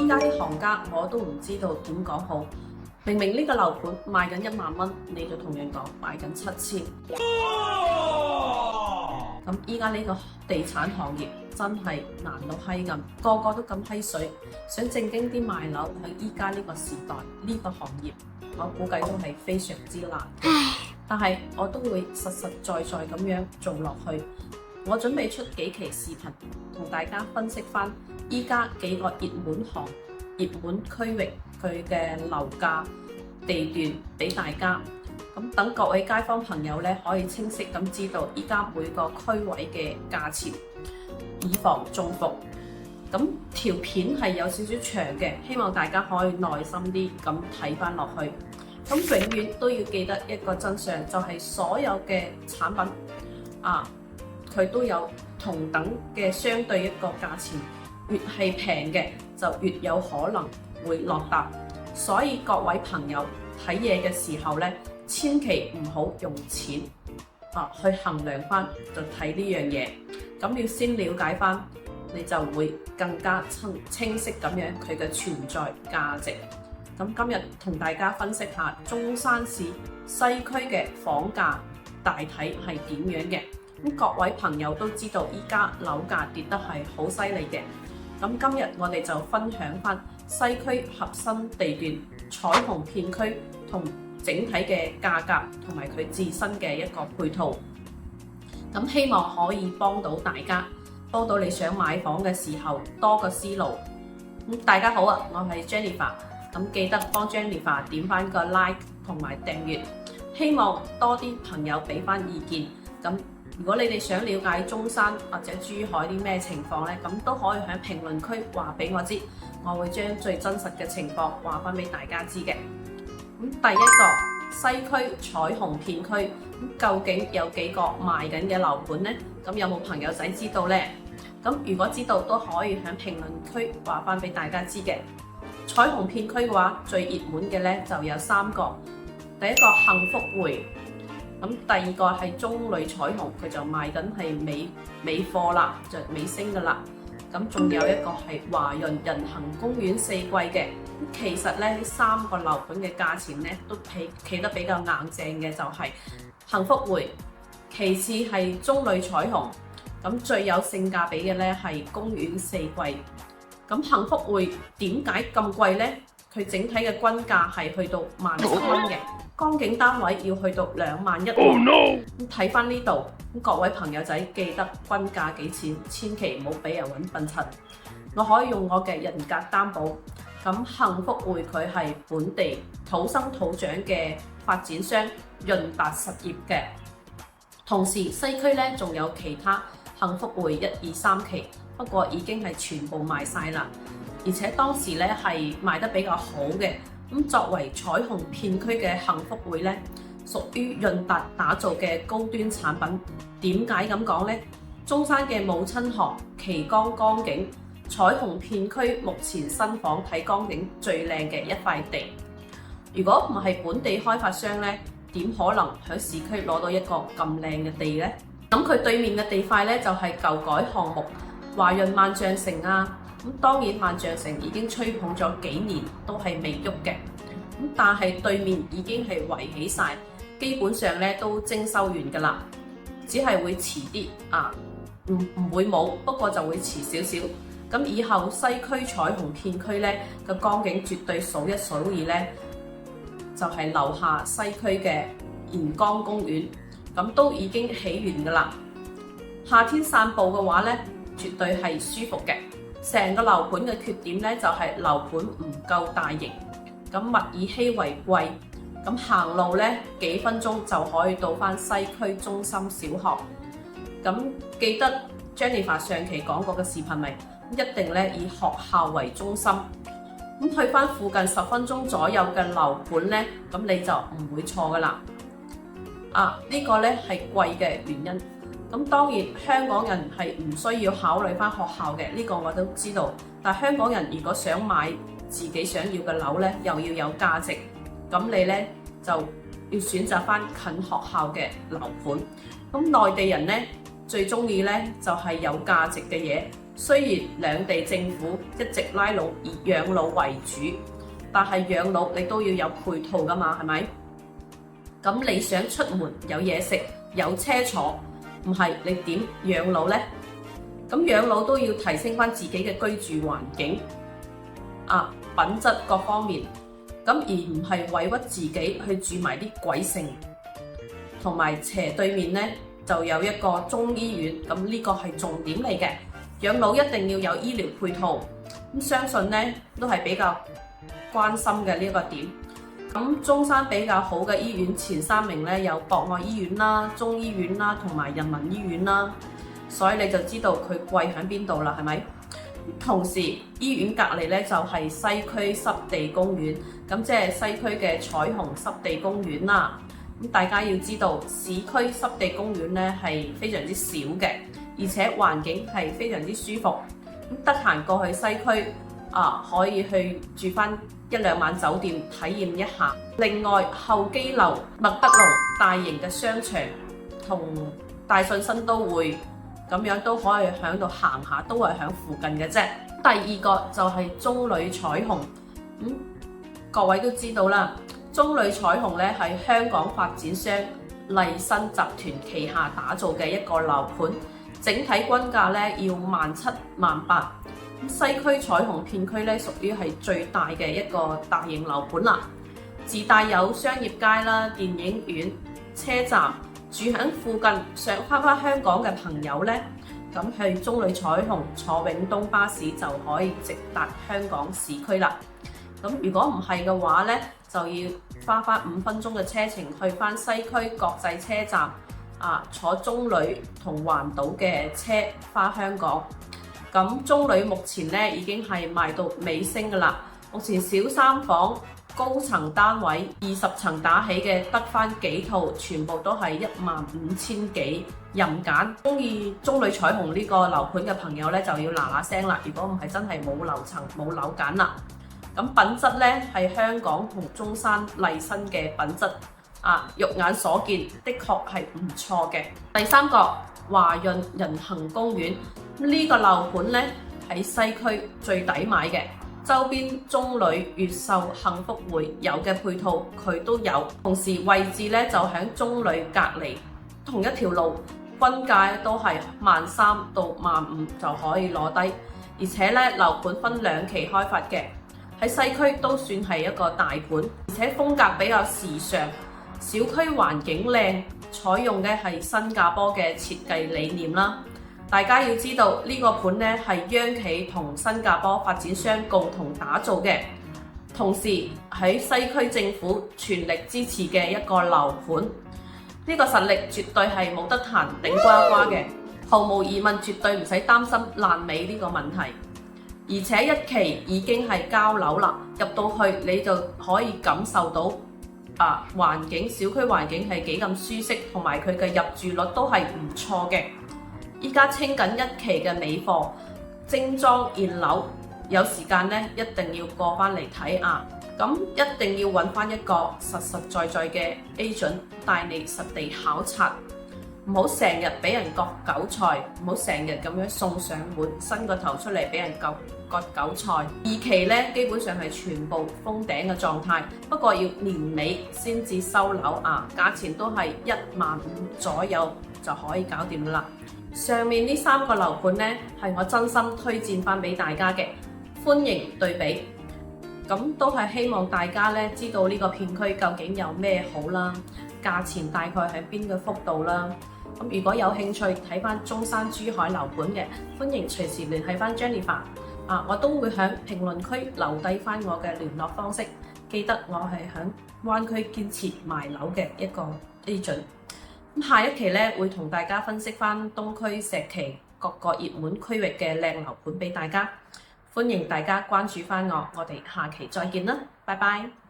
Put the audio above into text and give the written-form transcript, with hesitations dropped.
依家啲行家我都唔知道點講好。明明呢個樓盤賣緊1萬蚊，你就同人講賣緊7000。咁依家呢個地產行業真係難到閪咁，個個都咁閪水。想正經啲賣樓喺依家呢個時代呢個行業，我估計都係非常之難。但係我都會實實在在咁樣做落去。我準備出幾期視頻同大家分析翻依家幾個熱門區域佢嘅樓價地段俾大家。咁等各位街坊朋友咧可以清晰咁知道依家每個區位嘅價錢，以防中伏。咁條片係有少少長嘅，希望大家可以耐心啲咁睇翻落去。咁永遠都要記得一個真相，就係所有嘅產品佢都有同等嘅相對一個價錢，越係平嘅就越有可能會落搭。所以各位朋友睇嘢嘅時候咧，千祈唔好用錢去衡量翻就睇呢樣嘢。咁要先了解翻，你就會更加清晰咁樣佢嘅存在價值。咁今日同大家分析下中山市西區嘅房價大體係點樣嘅。咁各位朋友都知道依家樓價跌得係好犀利嘅。咁今日我哋就分享翻西區核心地段彩虹片區同整體嘅價格同埋佢自身嘅一個配套。咁希望可以幫到大家，幫到你想買房嘅時候多個思路。大家好啊，我係 Jennifer。咁記得幫 Jennifer 點翻個 like 同埋訂閱，希望多啲朋友俾翻意見。咁如果你哋想了解中山或者珠海啲咩情況呢，咁都可以喺評論區話俾我知，我會將最真實嘅情況話翻俾大家知嘅。咁第一個西區彩虹片區，究竟有幾個賣緊嘅樓盤呢？咁有冇朋友仔知道呢？咁如果知道都可以喺評論區話翻俾大家知嘅。彩虹片區嘅話，最熱門嘅咧就有3個。第一個幸福匯，咁第二個係中旅彩虹，佢就賣緊係尾貨啦，就尾聲噶啦。咁仲有一個係華潤人行公園4季嘅。其實咧呢3個樓盤嘅價錢咧都企得比較硬淨嘅，就係幸福匯，其次係中旅彩虹，咁最有性價比嘅咧係公園4季。咁幸福匯點解咁貴呢？佢整體嘅均價係去到17000蚊嘅，江景單位要去到21000。咁睇翻呢度，各位朋友仔記得均價幾錢，千祈唔好俾人揾笨柒。我可以用我嘅人格擔保。咁幸福匯佢係本地土生土長嘅發展商潤達實業嘅，同時西區咧仲有其他幸福匯1、2、3期。不過已經係全部賣晒啦，而且當時咧係賣得比較好嘅。咁作為彩虹片區嘅幸福匯咧，屬於潤達打造嘅高端產品。點解咁講呢？中山嘅母親河旗江江景，彩虹片區目前新房睇江景最靚嘅一塊地。如果唔係本地開發商咧，點可能喺市區攞到一個咁靚嘅地呢？咁佢對面嘅地塊咧就係舊改項目華潤萬象城啊。咁當然萬象城已經吹捧咗幾年都係未喐嘅。咁但係對面已經係圍起晒，基本上咧都徵收完㗎啦，只係會遲啲唔會冇，不過就會遲少少。咁以後西區彩虹片區咧嘅江景絕對數一數二咧，就係樓下西區嘅沿江公園，咁都已經起完㗎啦。夏天散步嘅話咧，絕對係舒服嘅。成個樓盤嘅缺點咧，就係樓盤唔夠大型，咁物以稀為貴，咁行路咧幾分鐘就可以到返西區中心小學。咁記得 Jennifer 上期講過嘅視頻咪？一定咧以學校為中心。咁去返附近10分鐘左右嘅樓盤咧，咁你就唔會錯噶啦。呢個咧係貴嘅原因。咁當然香港人係唔需要考慮翻學校嘅，呢個我都知道。但係香港人如果想買自己想要嘅樓咧，又要有價值，咁你咧就要選擇翻近學校嘅樓盤。咁內地人咧最中意咧就係有價值嘅嘢，雖然兩地政府一直拉攏以養老為主，但係養老你都要有配套㗎嘛，係咪？咁你想出門有嘢食有車坐，唔係你點養老呢？咁養老都要提升返自己嘅居住環境品質各方面，咁而唔係委屈自己去住埋啲鬼城，同埋斜對面呢就有一個中醫院，咁呢個係重點嚟嘅。養老一定要有醫療配套，咁相信呢都係比較關心嘅呢一個點。咁中山比較好嘅醫院前3名呢，有博愛醫院啦、中醫院啦同埋人民醫院啦，所以你就知道佢貴喺邊度啦，係咪？同時醫院隔離呢就係西區濕地公園，咁即係西區嘅彩虹濕地公園啦。咁大家要知道，市區濕地公園呢係非常之少嘅，而且環境係非常之舒服。咁得閒過去西區可以去住返1-2晚酒店體驗一下。另外後基樓、麥德龍大型嘅商場同大信新都會咁樣都可以喺度行下，都係喺附近嘅啫。第二個就係中旅彩虹，各位都知道啦，中旅彩虹咧係香港發展商麗新集團旗下打造嘅一個樓盤，整體均價咧要17,000-18,000。西區彩虹片區咧屬於係最大嘅一個大型樓盤啦，自帶有商業街啦、電影院、車站。住喺附近想返香港嘅朋友呢，咁去中旅彩虹坐永東巴士就可以直達香港市區啦。咁如果唔係嘅話呢，就要花返5分鐘嘅車程去返西區國際車站坐中旅同環島嘅車返香港。咁中旅目前呢已經係賣到尾聲㗎啦，目前小3房高層單位20層打起嘅得返幾套，全部都係15,000幾，任揀。中意中旅彩虹呢個樓盤嘅朋友咧，就要嗱嗱聲啦！如果唔係真係冇樓層冇樓揀啦。咁品質咧係香港同中山麗新嘅品質肉眼所見，的確係唔錯嘅。第3個華潤人行公園呢個樓盤咧喺西區最抵買嘅。周邊中旅、越秀、幸福會有嘅配套佢都有，同時位置咧就喺中旅隔離，同一條路，均價都係13,000到15,000就可以攞低。而且咧樓盤分2期開發嘅，喺西區都算係一個大盤，而且風格比較時尚，小區環境靚，採用嘅係新加坡嘅設計理念啦。大家要知道呢個盤呢係央企同新加坡發展商共同打造嘅，同時喺西區政府全力支持嘅一個樓盤，呢個實力絕對係冇得彈頂呱呱嘅，毫無疑問絕對唔使擔心爛尾呢個問題。而且1期已經係交樓啦，入到去你就可以感受到環境，小區環境係幾咁舒適，同埋佢嘅入住率都係唔錯嘅。依家清緊1期嘅尾貨，精裝現樓，有時間呢一定要過返嚟睇咁一定要揾返一個實實在在嘅 agent 帶你實地考察，唔好成日俾人割韭菜，唔好成日咁樣送上門，伸個頭出嚟俾人割韭菜。2期呢基本上係全部封頂嘅狀態，不過要年尾先至收樓價錢都係15,000左右就可以搞掂啦。上面呢3個樓盤呢，係我真心推薦返俾大家嘅，歡迎對比。咁都係希望大家呢知道呢個片區究竟有咩好啦，價錢大概喺邊個幅度啦。咁如果有興趣睇返中山珠海樓盤嘅，歡迎隨時聯繫返 Jennifer，我都會喺評論區留低返我嘅聯絡方式。記得我係喺灣區堅持賣樓嘅一個 agent。下一期呢，會同大家分析返東區石岐各個熱門區域嘅靚樓盤俾大家，歡迎大家關注返我，我哋下期再見啦，拜拜。